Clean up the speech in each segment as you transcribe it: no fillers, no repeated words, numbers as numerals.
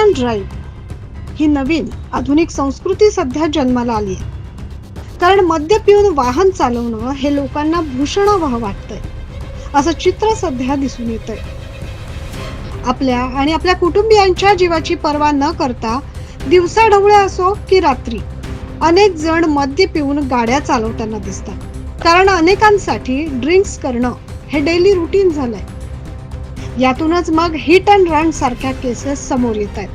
And drive ही नवीन आधुनिक संस्कृती सध्या जन्माला आली आहे. कारण मद्य पिऊन वाहन चालवणं हे लोकांना भूषणावह वाटतंय असं चित्र सध्या दिसून येतंय. आपल्या आणि आपल्या कुटुंबियांच्या जीवाची पर्वा न करता दिवसाढवळे असो की रात्री अनेक जण मद्य पिऊन गाड्या चालवताना दिसतात. कारण अनेकांसाठी ड्रिंक्स करणं हे डेली रुटीन झालंय. यातूनच मग हिट अँड रन सारख्या केसेस समोर येत आहेत.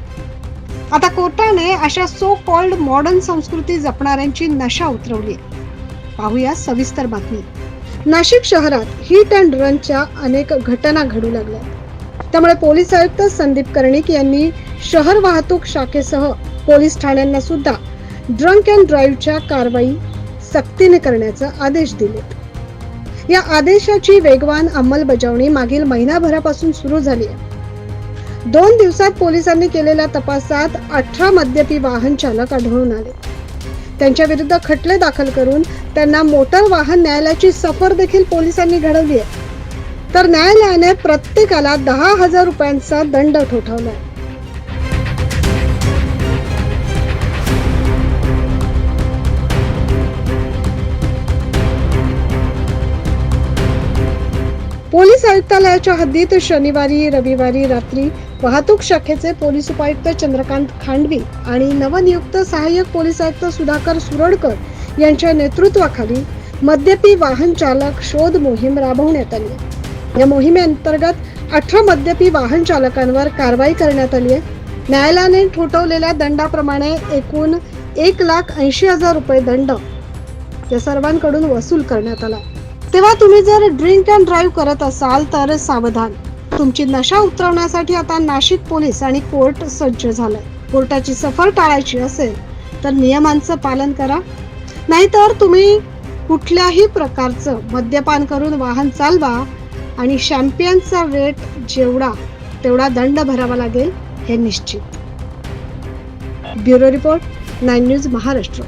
आता कोर्टाने अशा सो कॉल्ड मॉडर्न संस्कृती जपणाऱ्यांची नशा उतरवली आहे. पाहूया सविस्तर बातमी. नाशिक शहरात हिट अँड रनच्या अनेक घटना घडू लागल्या. त्यामुळे पोलीस आयुक्त संदीप कर्णिक यांनी शहर वाहतूक शाखेसह पोलीस ठाण्यांना सुद्धा ड्रंक अँड ड्राईव्हच्या कारवाई सक्तीने करण्याचे आदेश दिलेत. या आदेशाची वेगवान अंमलबजावणी मागील महिनाभरापासून सुरू झाली आहे. 2 दिवसात पोलिसांनी केलेल्या तपासात 18 मद्यपी वाहन चालक आढळून आले. त्यांच्या विरुद्ध खटले दाखल करून त्यांना मोटार वाहन न्यायालयाची सफर देखील पोलिसांनी घडवली आहे. तर न्यायालयाने प्रत्येकाला 10,000 रुपयांचा दंड ठोठावलाय. पोलीस आयुक्तालयाच्या हद्दीत शनिवारी रविवारी रात्री वाहतूक शाखेचे पोलीस उपायुक्त चंद्रकांत खांडवी आणि नवनियुक्त सहाय्यक पोलीस आयुक्त सुधाकर सुरडकर यांच्या नेतृत्वाखाली मद्यपी वाहन चालक शोध मोहीम राबवण्यात आली. या मोहिमेअंतर्गत 18 मद्यपी वाहन चालकांवर कारवाई करण्यात आली आहे. न्यायालयाने ठोठवलेल्या दंडाप्रमाणे एकूण 1,80,000 रुपये दंड या सर्वांकडून वसूल करण्यात आला. तेव्हा तुम्ही जर ड्रिंक अँड ड्राईव्ह करत असाल तर सावधान. तुमची नशा उतरवण्यासाठी आता नाशिक पोलीस आणि कोर्ट सज्ज झालंय. कोर्टाची सफर टाळायची असेल तर नियमांचं पालन करा. नाहीतर तुम्ही कुठल्याही प्रकारचं मद्यपान करून वाहन चालवा आणि शॅम्पियनचा रेट जेवढा तेवढा दंड भरावा लागेल हे निश्चित. Bureau report 9 news Maharashtra.